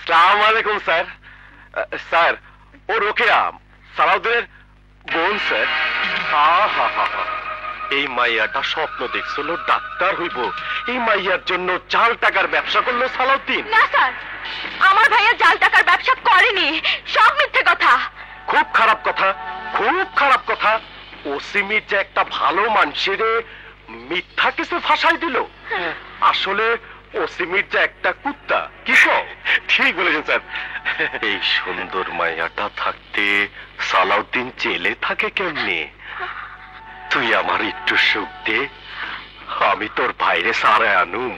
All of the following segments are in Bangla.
আসসালামু আলাইকুম স্যার। স্যার ও রোকেয়া সালাউদ্দিনের বোন স্যার। এই মাইয়াটা স্বপ্ন দেখছিল ডাক্তার হইব, এই মাইয়ার জন্য জাল টাকার ব্যবসা করলো সালাউদ্দিন। না স্যার, আমার ভাইয়া জাল টাকার ব্যবসা করেনি, সব মিথ্যে কথা। খুব খারাপ কথা, খুব খারাপ কথা। ওসিমির যে একটা ভালো মানুষের মিথ্যা কিছু ফাঁসাই দিল। আসলে ওসিমির যে একটা কুত্তা। কি ঠিক বলেছেন স্যার। এই সুন্দর মাইয়াটা থাকতে সালাউদ্দিন জেলে থাকে কেমনে? তুই আমার একটু সুখ দে, আমি তোর ভাইরে সারা আনুম।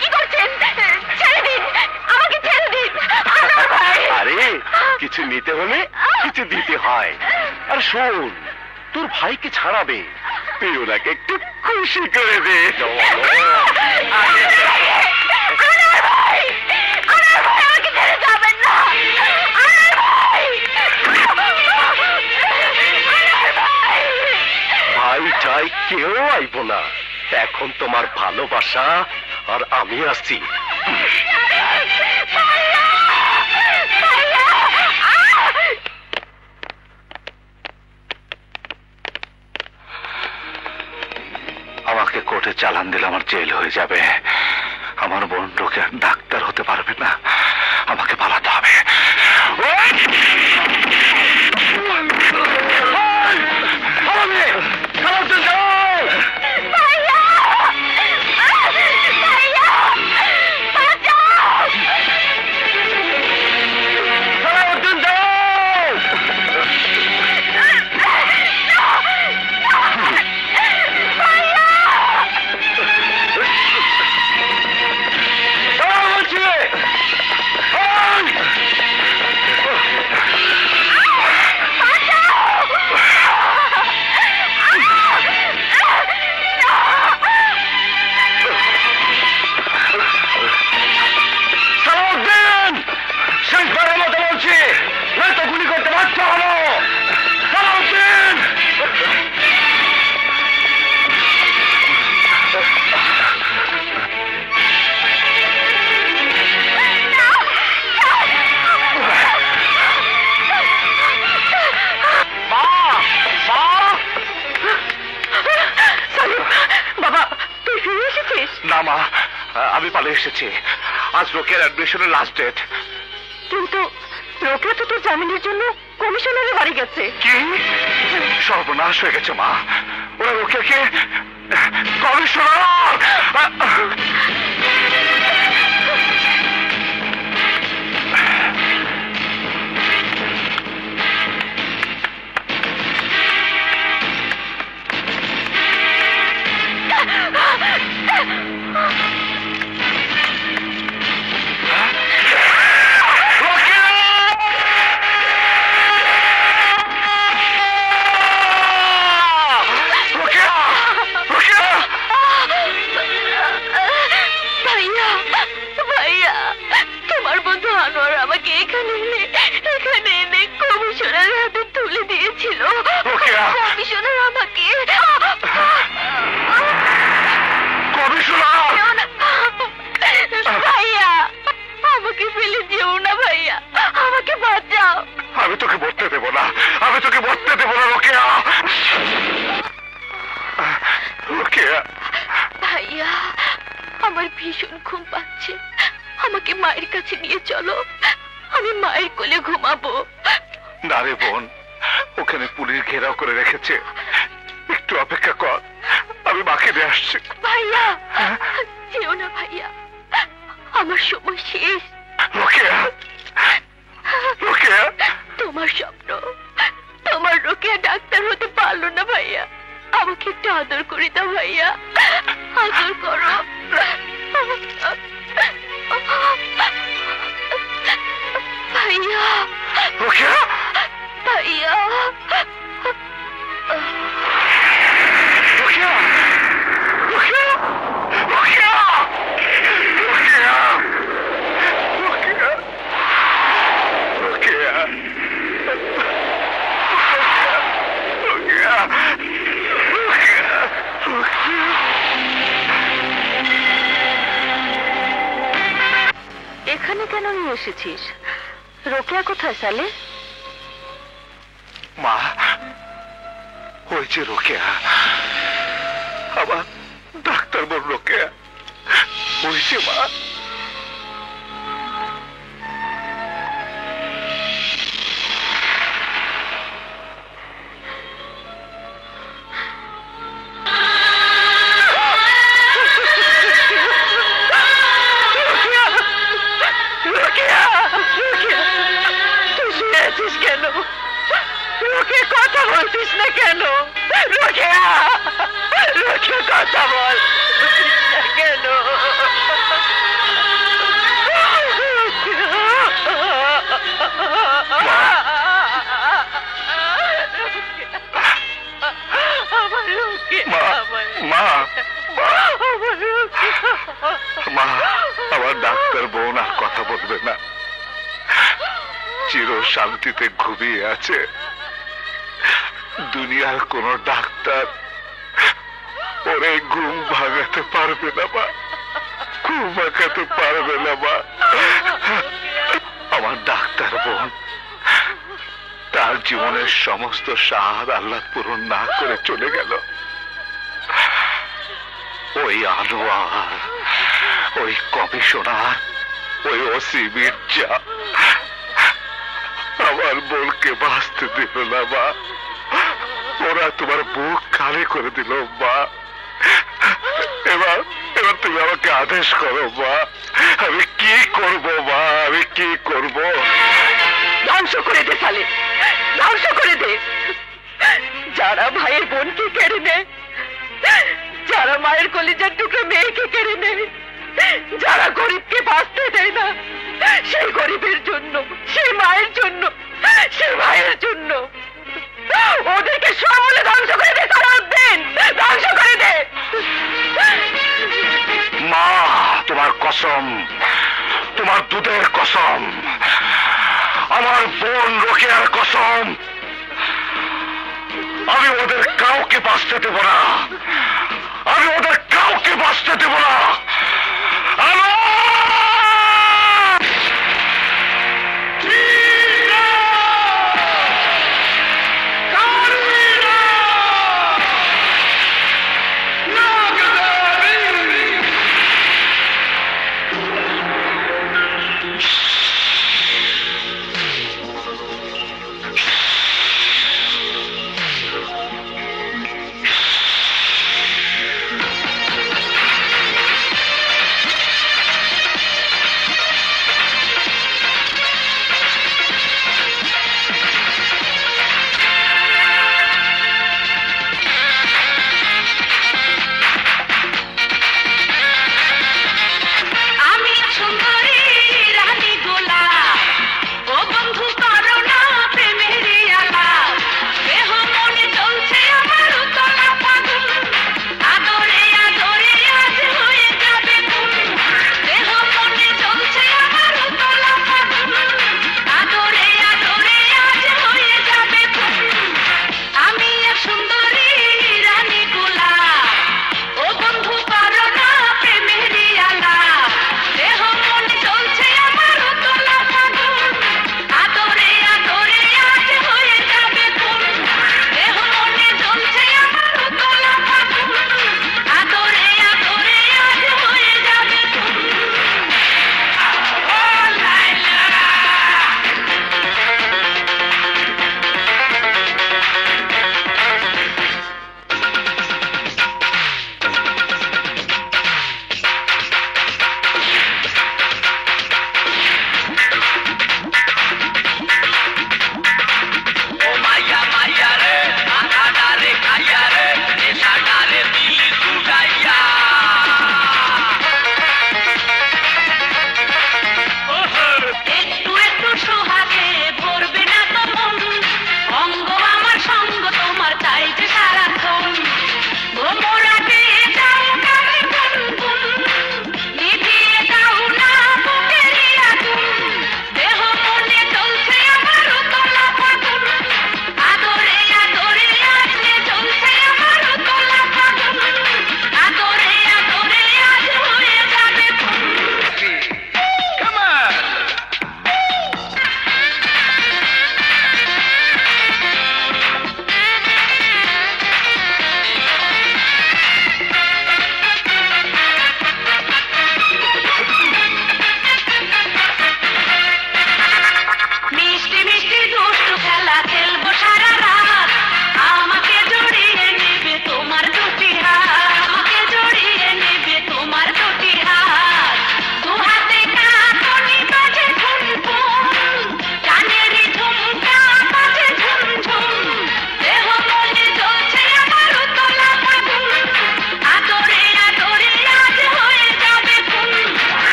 কি করছেন? ছেড়ে দিন, আমাকে ছেড়ে দিন। আরে কিছু নিতে হলে কিছু দিতে হয়। আর শোন, তোর ভাইকে ছাড়াবে, তুই ওনাকে একটু খুশি করে দে। ভাই চাই কেউ আইব না, এখন তোমার ভালোবাসা আর আমি আছি। আমাকে কোর্টে চালান দিলে আমার জেল হয়ে যাবে। আমার বোন লোকে ডাক্তার হতে পারবে না, আমাকে পালাতে হবে। না মা, আমি পালিয়ে এসেছি। আজ রোকের অ্যাডমিশনের লাস্ট ডেট। কিন্তু রোকেয়া তো তোর জামিনের জন্য কমিশনারের বাড়ি গেছে। কি সর্বনাশ হয়ে গেছে মা, ওরা রোকেয়াকে কমিশনার। আমি তোকে বলতে দেবো না, আমি তোকে বলতে দেবো না রোকেয়া। রোকেয়া ভাইয়া, আমার ভীষণ ঘুম পাচ্ছে, আমাকে মায়ের কাছে নিয়ে চলো, আমি মায়ের কোলে ঘুমাবো। না রে বোন, ওখানে পুলিশ ঘেরাও করে রেখেছে, একটু অপেক্ষা কর, আমি মাকে নিয়ে আসছি। ভাইয়া যেও না ভাইয়া, আমার সময় শেষ। রোকেয়া, রোকেয়া, তোমার স্বপ্ন, তোমার রোকেয়া ডাক্তার হতে পারলো না ভাইয়া, আমাকে একটু আদর করে দাও ভাইয়া, আদর করো। ভাইয়া, রোকেয়া, ভাইয়া, রোকেয়া, রোকেয়া, রোকেয়া, রোকেয়া, রোকেয়া, রোকেয়া, রোকেয়া, এখানে নিয়ে এসেছিস? রোকেয়া কোথায় সালে? মা, ওই যে রোকেয়া, আমার ডাক্তার বোন রোকেয়া, ওই যে মা। কেন রোকে কথা বলছিস না? কেন রোকেয়া, রোকে কথা বল কেন? মা, আমার ডাক্তার বোন আর কথা বলবে না, চির শান্তিতে ঘুমিয়ে আছে। দুনিয়ার কোন ডাক্তার ওরে ঘুম ভাঙাতে পারবে না মা, ঘুম ভাঙাতে পারবে না মা। আমার ডাক্তার বোন তার জীবনের সমস্ত স্বাদ আল্লাহ পূরণ না করে চলে গেল। ওই আনোয়ার, ওই কমিশনার, ওই ওসি মির্জা আমার বোনকে বাঁচতে দিল না মা। ওরা তোমার বুক খালি করে দিল মা। এবার এবার তুমি আমাকে আদেশ করো মা, আমি কি করব মা, আমি কি করব? ধ্বংস করে দে সালে, ধ্বংস করে দে। যারা ভাইয়ের বোনকে কেড়ে নেয়, যারা মায়ের কলিজার টুকরো মেয়েকে কেড়ে নেয়, যারা গরিবকে বাঁচতে দেয় না, সেই গরিবের জন্য, সেই মায়ের জন্য, সেই ভাইয়ের জন্য ওদেরকে সমূলে ধ্বংস করে দে। সালাউদ্দিন, ধ্বংস করে দে। মা, তোমার কসম, তোমার দুধের কসম, আমার বোন রোকেয়ার কসম, আমি ওদের কাউকে বাঁচতে দেব না, আমি ওদের কাউকে বাঁচতে দেব না।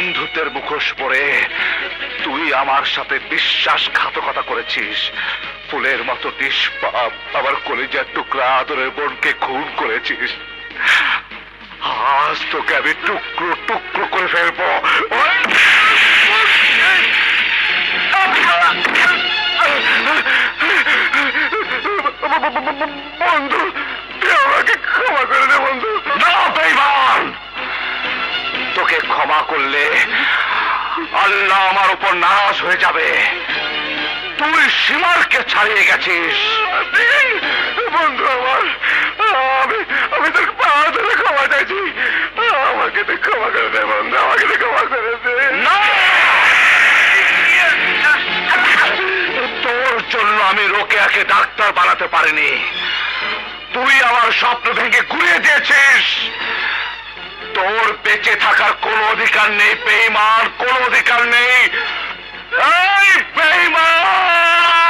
বন্ধুত্বের মুখোশ পরে তুই আমার সাথে বিশ্বাসঘাতকতা করেছিস। ফুলের মতো নিষ্পাপ আমার কলিজার টুকরা আদরের বোনকে খুন করেছিস। আজ তোকে আমি টুকরো টুকরো করে ফেলবো। বন্ধু, তুই আমাকে ক্ষমা করে দে বন্ধু। না বেঈমান, তোকে ক্ষমা করলে আল্লাহ আমার উপর নারাজ হয়ে যাবে। তুই সীমারকে ছাড়িয়ে গেছিস। বন্ধু আমার, আমি তোর পা ধরে ক্ষমা চাইছি। আমাকে তুই ক্ষমা করে দে বন্ধু, আমাকে তুই ক্ষমা করে দে। না, তোর জন্য আমি রোকেয়াকে ডাক্তার বানাতে পারিনি। তুই আমার স্বপ্ন ভেঙে ঘুরিয়ে দিয়েছিস। তোর বেঁচে থাকার কোনো অধিকার নেই বেঈমান, কোনো অধিকার নেই। এই বেঈমান!